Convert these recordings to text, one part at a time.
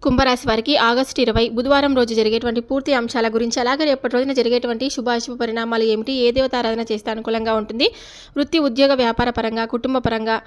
కుంభరాశి వారికి ఆగస్టు 20 బుధవారం రోజు జరిగేటువంటి పూర్తి అంశాల గురించి, అలాగే రేపటి రోజున జరిగేటువంటి శుభాశుభ పరిణామాలు ఏమిటి, ఏ దేవతారాధన చేస్తే అనుకూలంగా ఉంటుంది, వృత్తి ఉద్యోగ వ్యాపార పరంగా, కుటుంబ పరంగా,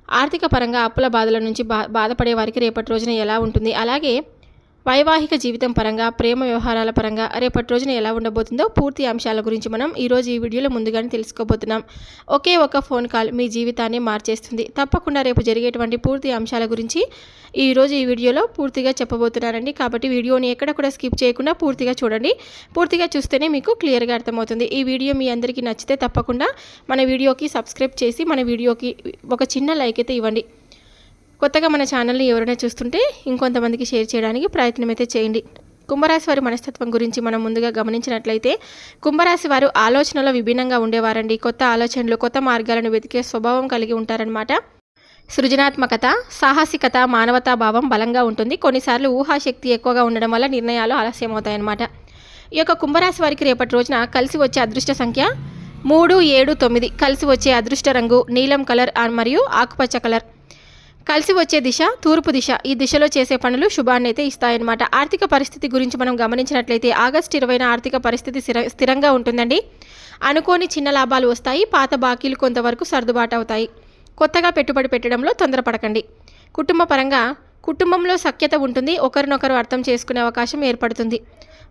ఆర్థిక పరంగా అప్పుల బాధల నుంచి బాధపడే వారికి రేపటి రోజున ఎలా ఉంటుంది, అలాగే వైవాహిక జీవితం పరంగా, ప్రేమ వ్యవహారాల పరంగా రేపటి రోజున ఎలా ఉండబోతుందో పూర్తి అంశాల గురించి మనం ఈరోజు ఈ వీడియోలో ముందుగానే తెలుసుకోబోతున్నాం. ఒకే ఒక ఫోన్ కాల్ మీ జీవితాన్ని మార్చేస్తుంది. తప్పకుండా రేపు జరిగేటువంటి పూర్తి అంశాల గురించి ఈరోజు ఈ వీడియోలో పూర్తిగా చెప్పబోతున్నానండి. కాబట్టి వీడియోని ఎక్కడ కూడా స్కిప్ చేయకుండా పూర్తిగా చూడండి. పూర్తిగా చూస్తేనే మీకు క్లియర్గా అర్థమవుతుంది. ఈ వీడియో మీ అందరికీ నచ్చితే తప్పకుండా మన వీడియోకి సబ్స్క్రైబ్ చేసి మన వీడియోకి ఒక చిన్న లైక్ అయితే ఇవ్వండి. కొత్తగా మన ఛానల్ని ఎవరైనా చూస్తుంటే ఇంకొంతమందికి షేర్ చేయడానికి ప్రయత్నం అయితే చేయండి. కుంభరాశి వారి మనస్తత్వం గురించి మనం ముందుగా గమనించినట్లయితే, కుంభరాశి వారు ఆలోచనలో విభిన్నంగా ఉండేవారండి. కొత్త ఆలోచనలు, కొత్త మార్గాలను వెతికే స్వభావం కలిగి ఉంటారనమాట. సృజనాత్మకత, సాహసికత, మానవతా భావం బలంగా ఉంటుంది. కొన్నిసార్లు ఊహాశక్తి ఎక్కువగా ఉండడం వల్ల నిర్ణయాలు ఆలస్యం అవుతాయన్నమాట. ఈ యొక్క కుంభరాశి వారికి రేపటి రోజున కలిసి వచ్చే అదృష్ట సంఖ్య 3, 7, 9. కలిసి వచ్చే అదృష్ట రంగు నీలం కలర్ మరియు ఆకుపచ్చ కలర్. కలిసి వచ్చే దిశ తూర్పు దిశ. ఈ దిశలో చేసే పనులు శుభాన్ని అయితే ఇస్తాయన్నమాట. ఆర్థిక పరిస్థితి గురించి మనం గమనించినట్లయితే ఆగస్టు 20న ఆర్థిక పరిస్థితి స్థిరంగా ఉంటుందండి. అనుకోని చిన్న లాభాలు వస్తాయి. పాత బాకీలు కొంతవరకు సర్దుబాటు అవుతాయి. కొత్తగా పెట్టుబడి పెట్టడంలో తొందరపడకండి. కుటుంబ పరంగా కుటుంబంలో సఖ్యత ఉంటుంది. ఒకరినొకరు అర్థం చేసుకునే అవకాశం ఏర్పడుతుంది.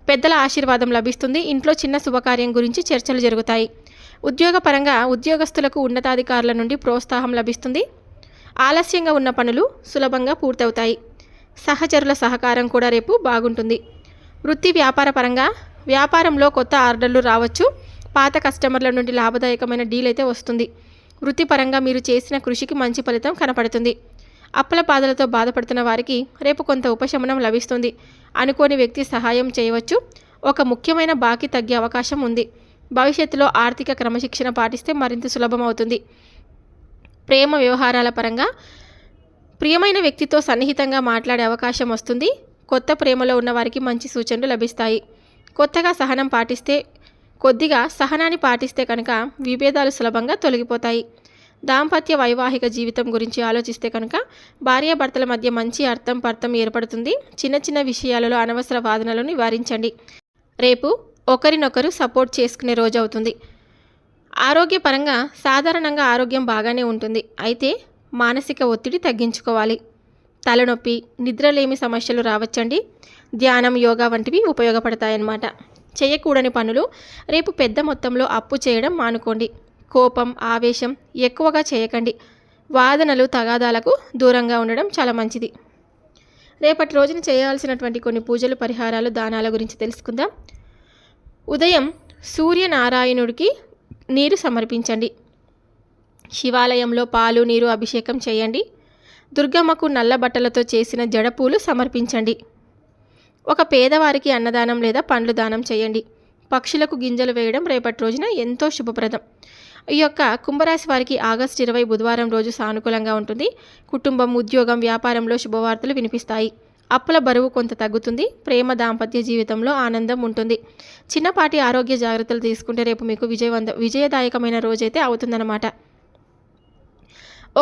పెద్దల ఆశీర్వాదం లభిస్తుంది. ఇంట్లో చిన్న శుభకార్యం గురించి చర్చలు జరుగుతాయి. ఉద్యోగ పరంగా ఉద్యోగస్తులకు ఉన్నతాధికారుల నుండి ప్రోత్సాహం లభిస్తుంది. ఆలస్యంగా ఉన్న పనులు సులభంగా పూర్తవుతాయి. సహచరుల సహకారం కూడా రేపు బాగుంటుంది. వృత్తి వ్యాపార పరంగా వ్యాపారంలో కొత్త ఆర్డర్లు రావచ్చు. పాత కస్టమర్ల నుండి లాభదాయకమైన డీల్ అయితే వస్తుంది. వృత్తిపరంగా మీరు చేసిన కృషికి మంచి ఫలితం కనపడుతుంది. అప్పుల బాధలతో బాధపడుతున్న వారికి రేపు కొంత ఉపశమనం లభిస్తుంది. అనుకోని వ్యక్తి సహాయం చేయవచ్చు. ఒక ముఖ్యమైన బాకీ తగ్గే అవకాశం ఉంది. భవిష్యత్తులో ఆర్థిక క్రమశిక్షణ పాటిస్తే మరింత సులభం అవుతుంది. ప్రేమ వ్యవహారాల పరంగా ప్రియమైన వ్యక్తితో సన్నిహితంగా మాట్లాడే అవకాశం వస్తుంది. కొత్త ప్రేమలో ఉన్న వారికి మంచి సూచనలు లభిస్తాయి. కొద్దిగా సహనాన్ని పాటిస్తే కనుక విభేదాలు సులభంగా తొలగిపోతాయి. దాంపత్య వైవాహిక జీవితం గురించి ఆలోచిస్తే కనుక భార్యాభర్తల మధ్య మంచి అర్థం ఏర్పడుతుంది. చిన్న చిన్న విషయాలలో అనవసర వాదనలను నివారించండి. రేపు ఒకరినొకరు సపోర్ట్ చేసుకునే రోజు అవుతుంది. ఆరోగ్యపరంగా సాధారణంగా ఆరోగ్యం బాగానే ఉంటుంది. అయితే మానసిక ఒత్తిడి తగ్గించుకోవాలి. తలనొప్పి, నిద్రలేమి సమస్యలు రావచ్చండి. ధ్యానం, యోగా వంటివి ఉపయోగపడతాయన్నమాట. చేయకూడని పనులు రేపు పెద్ద మొత్తంలో అప్పు చేయడం మానుకోండి. కోపం, ఆవేశం ఎక్కువగా చేయకండి. వాదనలు, తగాదాలకు దూరంగా ఉండడం చాలా మంచిది. రేపటి రోజున చేయాల్సినటువంటి కొన్ని పూజలు, పరిహారాలు, దానాల గురించి తెలుసుకుందాం. ఉదయం సూర్యనారాయణుడికి నీరు సమర్పించండి. శివాలయంలో పాలు, నీరు అభిషేకం చేయండి. దుర్గమ్మకు నల్ల బట్టలతో చేసిన జడపూలు సమర్పించండి. ఒక పేదవారికి అన్నదానం లేదా పండ్లు దానం చేయండి. పక్షులకు గింజలు వేయడం రేపటి రోజున ఎంతో శుభప్రదం. ఈ యొక్క కుంభరాశి వారికి ఆగస్టు 20 బుధవారం రోజు సానుకూలంగా ఉంటుంది. కుటుంబం, ఉద్యోగం, వ్యాపారంలో శుభవార్తలు వినిపిస్తాయి. అప్పుల బరువు కొంత తగ్గుతుంది. ప్రేమ, దాంపత్య జీవితంలో ఆనందం ఉంటుంది. చిన్నపాటి ఆరోగ్య జాగ్రత్తలు తీసుకుంటే రేపు మీకు విజయదాయకమైన రోజైతే అవుతుందన్నమాట.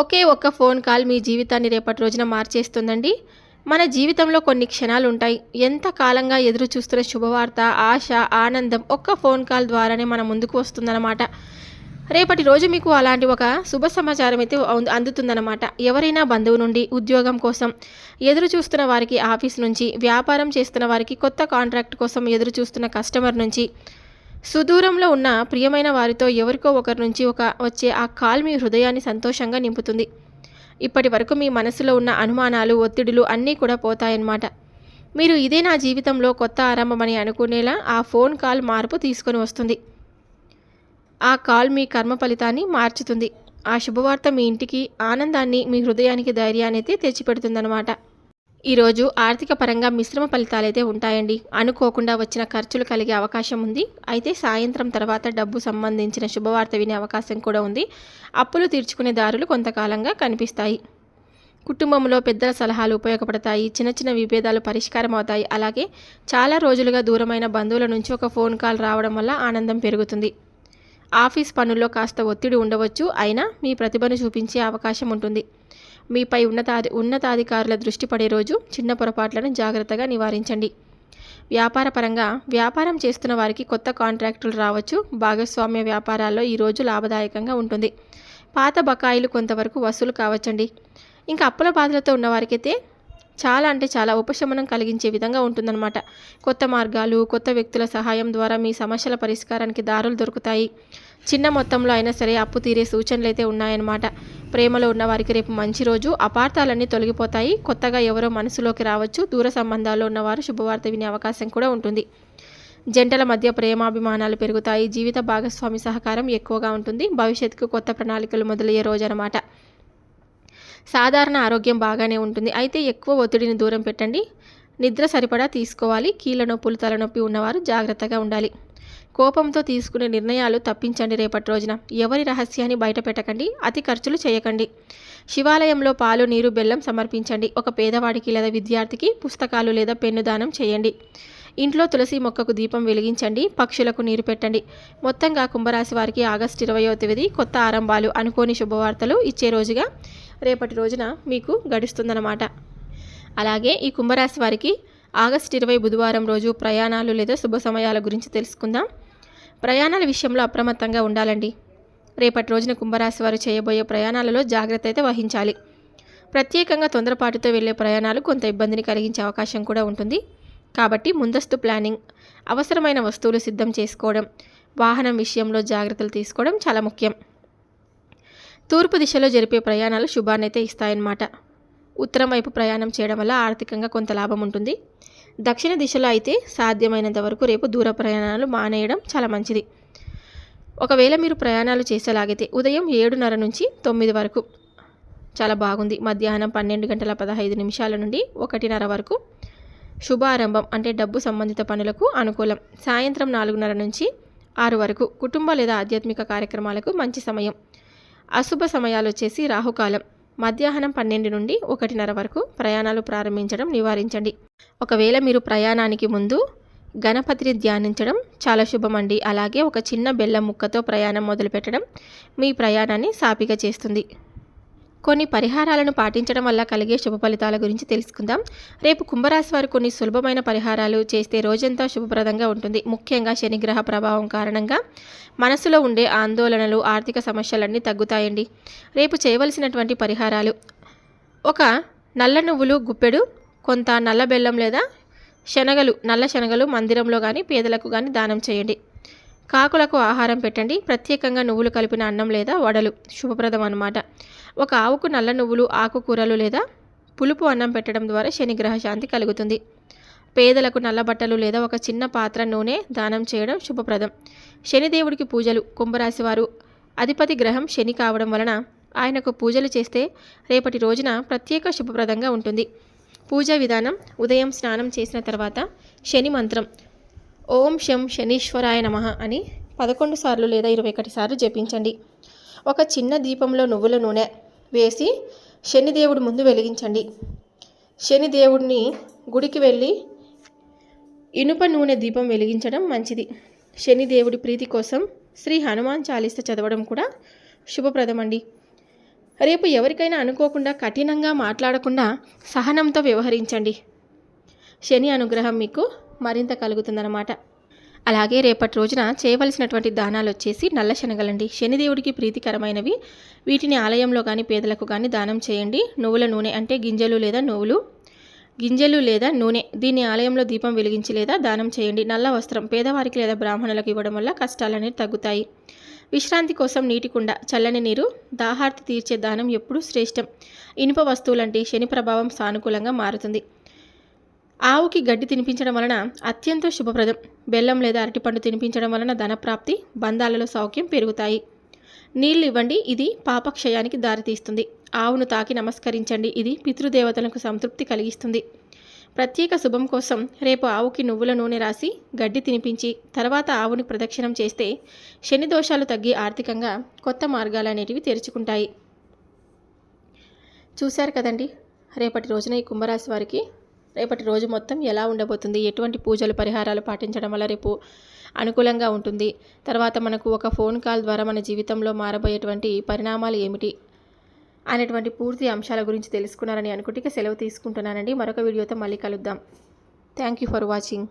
ఒకే ఒక్క ఫోన్ కాల్ మీ జీవితాన్ని రేపటి రోజున మార్చేస్తుందండి. మన జీవితంలో కొన్ని క్షణాలు ఉంటాయి. ఎంత కాలంగా ఎదురు చూస్తున్న శుభవార్త, ఆశ, ఆనందం ఒక్క ఫోన్ కాల్ ద్వారానే మన ముందుకు వస్తుందన్నమాట. రేపటి రోజు మీకు అలాంటి ఒక శుభ సమాచారం అయితే అందుతుందన్నమాట. ఎవరైనా బంధువు నుండి, ఉద్యోగం కోసం ఎదురు చూస్తున్న వారికి ఆఫీస్ నుంచి, వ్యాపారం చేస్తున్న వారికి కొత్త కాంట్రాక్ట్ కోసం ఎదురు చూస్తున్న కస్టమర్ నుంచి, సుదూరంలో ఉన్న ప్రియమైన వారితో ఎవరికో ఒకరి నుంచి వచ్చే ఆ కాల్ మీ హృదయాన్ని సంతోషంగా నింపుతుంది. ఇప్పటి వరకు మీ మనసులో ఉన్న అనుమానాలు, ఒత్తిడులు అన్నీ కూడా పోతాయన్నమాట. మీరు ఇదే నా జీవితంలో కొత్త ఆరంభమని అనుకునేలా ఆ ఫోన్ కాల్ మార్పు తీసుకొని వస్తుంది. ఆ కాల్ మీ కర్మ ఫలితాన్ని మార్చుతుంది. ఆ శుభవార్త మీ ఇంటికి ఆనందాన్ని, మీ హృదయానికి ధైర్యాన్ని అయితే తెచ్చిపెడుతుందన్నమాట. ఈరోజు ఆర్థిక పరంగా మిశ్రమ ఫలితాలైతే ఉంటాయండి. అనుకోకుండా వచ్చిన ఖర్చులు కలిగే అవకాశం ఉంది. అయితే సాయంత్రం తర్వాత డబ్బు సంబంధించిన శుభవార్త వినే అవకాశం కూడా ఉంది. అప్పులు తీర్చుకునే దారులు కొంతకాలంగా కనిపిస్తాయి. కుటుంబంలో పెద్దల సలహాలు ఉపయోగపడతాయి. చిన్న చిన్న విభేదాలు పరిష్కారం అవుతాయి. అలాగే చాలా రోజులుగా దూరమైన బంధువుల నుంచి ఒక ఫోన్ కాల్ రావడం వల్ల ఆనందం పెరుగుతుంది. ఆఫీస్ పనుల్లో కాస్త ఒత్తిడి ఉండవచ్చు. అయినా మీ ప్రతిభను చూపించే అవకాశం ఉంటుంది. మీపై ఉన్నతాధికారుల దృష్టి పడే రోజు. చిన్న పొరపాట్లను జాగ్రత్తగా నివారించండి. వ్యాపారం చేస్తున్న వారికి కొత్త కాంట్రాక్టులు రావచ్చు. భాగస్వామ్య వ్యాపారాల్లో ఈరోజు లాభదాయకంగా ఉంటుంది. పాత బకాయిలు కొంతవరకు వసూలు కావచ్చండి. ఇంకా అప్పుల బాధలతో ఉన్నవారికైతే చాలా ఉపశమనం కలిగించే విధంగా ఉంటుందన్నమాట. కొత్త మార్గాలు, కొత్త వ్యక్తుల సహాయం ద్వారా మీ సమస్యల పరిష్కారానికి దారులు దొరుకుతాయి. చిన్న మొత్తంలో అయినా సరే అప్పు తీరే సూచనలు అయితే ఉన్నాయన్నమాట. ప్రేమలో ఉన్నవారికి రేపు మంచి రోజు. అపార్థాలన్నీ తొలగిపోతాయి. కొత్తగా ఎవరో మనసులోకి రావచ్చు. దూర సంబంధాల్లో ఉన్నవారు శుభవార్త వినే అవకాశం కూడా ఉంటుంది. జంటల మధ్య ప్రేమాభిమానాలు పెరుగుతాయి. జీవిత భాగస్వామి సహకారం ఎక్కువగా ఉంటుంది. భవిష్యత్తుకు కొత్త ప్రణాళికలు మొదలయ్యే రోజు అన్నమాట. సాధారణ ఆరోగ్యం బాగానే ఉంటుంది. అయితే ఎక్కువ ఒత్తిడిని దూరం పెట్టండి. నిద్ర సరిపడా తీసుకోవాలి. కీళ్ళ నొప్పులు, తలనొప్పి ఉన్నవారు జాగ్రత్తగా ఉండాలి. కోపంతో తీసుకునే నిర్ణయాలు తప్పించండి. రేపటి రోజున ఎవరి రహస్యాన్ని బయట పెట్టకండి. అతి ఖర్చులు చేయకండి. శివాలయంలో పాలు, నీరు, బెల్లం సమర్పించండి. ఒక పేదవాడికి లేదా విద్యార్థికి పుస్తకాలు లేదా పెన్ను దానం చేయండి. ఇంట్లో తులసి మొక్కకు దీపం వెలిగించండి. పక్షులకు నీరు పెట్టండి. మొత్తంగా కుంభరాశి వారికి ఆగస్టు 20వ తేదీ కొత్త ఆరంభాలు, అనుకోని శుభవార్తలు ఇచ్చే రోజుగా రేపటి రోజున మీకు గడుస్తుందన్నమాట. అలాగే ఈ కుంభరాశి వారికి ఆగస్టు 20 బుధవారం రోజు ప్రయాణాలు లేదా శుభ సమయాల గురించి తెలుసుకుందాం. ప్రయాణాల విషయంలో అప్రమత్తంగా ఉండాలండి. రేపటి రోజున కుంభరాశి వారు చేయబోయే ప్రయాణాలలో జాగ్రత్త అయితే వహించాలి. ప్రత్యేకంగా తొందరపాటుతో వెళ్ళే ప్రయాణాలు కొంత ఇబ్బందిని కలిగించే అవకాశం కూడా ఉంటుంది. కాబట్టి ముందస్తు ప్లానింగ్, అవసరమైన వస్తువులు సిద్ధం చేసుకోవడం, వాహనం విషయంలో జాగ్రత్తలు తీసుకోవడం చాలా ముఖ్యం. తూర్పు దిశలో జరిపే ప్రయాణాలు శుభాన్నైతే ఇస్తాయన్నమాట. ఉత్తరం వైపు ప్రయాణం చేయడం వల్ల ఆర్థికంగా కొంత లాభం ఉంటుంది. దక్షిణ దిశలో అయితే సాధ్యమైనంత వరకు రేపు దూర ప్రయాణాలు మానేయడం చాలా మంచిది. ఒకవేళ మీరు ప్రయాణాలు చేసేలాగైతే ఉదయం 7:30 నుంచి 9 వరకు చాలా బాగుంది. మధ్యాహ్నం 12:15 నుండి 1:30 వరకు శుభారంభం, అంటే డబ్బు సంబంధిత పనులకు అనుకూలం. సాయంత్రం 4:30 నుంచి 6 వరకు కుటుంబ లేదా ఆధ్యాత్మిక కార్యక్రమాలకు మంచి సమయం. అశుభ సమయాలు వచ్చేసి రాహుకాలం, మధ్యాహ్నం 12 నుండి 1:30 వరకు ప్రయాణాలు ప్రారంభించడం నివారించండి. ఒకవేళ మీరు ప్రయాణానికి ముందు గణపతిని ధ్యానించడం చాలా శుభమండి. అలాగే ఒక చిన్న బెల్లం ముక్కతో ప్రయాణం మొదలుపెట్టడం మీ ప్రయాణాన్ని సాఫీగా చేస్తుంది. కొన్ని పరిహారాలను పాటించడం వల్ల కలిగే శుభ ఫలితాల గురించి తెలుసుకుందాం. రేపు కుంభరాశి వారు కొన్ని సులభమైన పరిహారాలు చేస్తే రోజంతా శుభప్రదంగా ఉంటుంది. ముఖ్యంగా శనిగ్రహ ప్రభావం కారణంగా మనసులో ఉండే ఆందోళనలు, ఆర్థిక సమస్యలన్నీ తగ్గుతాయండి. రేపు చేయవలసినటువంటి పరిహారాలు: ఒక నల్ల నువ్వులు గుప్పెడు, కొంత నల్ల బెల్లం లేదా నల్ల శనగలు మందిరంలో కానీ పేదలకు కానీ దానం చేయండి. కాకులకు ఆహారం పెట్టండి. ప్రత్యేకంగా నువ్వులు కలిపిన అన్నం లేదా వడలు శుభప్రదం అన్నమాట. ఒక ఆవుకు నల్ల నువ్వులు, ఆకుకూరలు లేదా పులుపు అన్నం పెట్టడం ద్వారా శనిగ్రహ శాంతి కలుగుతుంది. పేదలకు నల్ల బట్టలు లేదా ఒక చిన్న పాత్ర నూనె దానం చేయడం శుభప్రదం. శనిదేవుడికి పూజలు: కుంభరాశి వారు అధిపతి గ్రహం శని కావడం వలన ఆయనకు పూజలు చేస్తే రేపటి రోజున ప్రత్యేక శుభప్రదంగా ఉంటుంది. పూజా విధానం: ఉదయం స్నానం చేసిన తర్వాత శని మంత్రం ఓం శం శనీశ్వరాయ నమః అని 11 సార్లు లేదా 21 సార్లు జపించండి. ఒక చిన్న దీపంలో నువ్వుల నూనె వేసి శనిదేవుడి ముందు వెలిగించండి. శనిదేవుడిని గుడికి వెళ్ళి ఇనుప నూనె దీపం వెలిగించడం మంచిది. శనిదేవుడి ప్రీతి కోసం శ్రీ హనుమాన్ చాలీసా చదవడం కూడా శుభప్రదం అండి. రేపు ఎవరికైనా అనుకోకుండా కఠినంగా మాట్లాడకుండా సహనంతో వ్యవహరించండి. శని అనుగ్రహం మీకు మరింత కలుగుతుందన్నమాట. అలాగే రేపటి రోజున చేయవలసినటువంటి దానాలు వచ్చేసి నల్ల శనగలండి. శనిదేవుడికి ప్రీతికరమైనవి. వీటిని ఆలయంలో కానీ పేదలకు కానీ దానం చేయండి. నువ్వుల నూనె అంటే గింజలు లేదా నూనె, దీన్ని ఆలయంలో దీపం వెలిగించి లేదా దానం చేయండి. నల్ల వస్త్రం పేదవారికి లేదా బ్రాహ్మణులకు ఇవ్వడం వల్ల కష్టాలనేవి తగ్గుతాయి. విశ్రాంతి కోసం నీటి కుండ, చల్లని నీరు, దాహార్తి తీర్చే దానం ఎప్పుడూ శ్రేష్టం. ఇనుప వస్తువులంటే శని ప్రభావం సానుకూలంగా మారుతుంది. ఆవుకి గడ్డి తినిపించడం వలన అత్యంత శుభప్రదం. బెల్లం లేదా అరటిపండు తినిపించడం వలన ధనప్రాప్తి, బంధాలలో సౌఖ్యం పెరుగుతాయి. నీళ్ళు ఇవ్వండి, ఇది పాపక్షయానికి దారితీస్తుంది. ఆవును తాకి నమస్కరించండి, ఇది పితృదేవతలకు సంతృప్తి కలిగిస్తుంది. ప్రత్యేక శుభం కోసం రేపు ఆవుకి నువ్వుల నూనె రాసి గడ్డి తినిపించి తర్వాత ఆవుని ప్రదక్షిణం చేస్తే శని దోషాలు తగ్గి ఆర్థికంగా కొత్త మార్గాలు అనేటివి తెరుచుకుంటాయి. చూశారు కదండి రేపటి రోజున ఈ కుంభరాశి వారికి రేపటి రోజు మొత్తం ఎలా ఉండబోతుంది, ఎటువంటి పూజలు పరిహారాలు పాటించడం వల్ల రేపు అనుకూలంగా ఉంటుంది, తర్వాత మనకు ఒక ఫోన్ కాల్ ద్వారా మన జీవితంలో మారబోయేటువంటి పరిణామాలు ఏమిటి అనేటువంటి పూర్తి అంశాల గురించి తెలుసుకున్నారని అనుకుంటే ఇక సెలవు తీసుకుంటున్నానండి. మరొక వీడియోతో మళ్ళీ కలుద్దాం. Thank you for watching.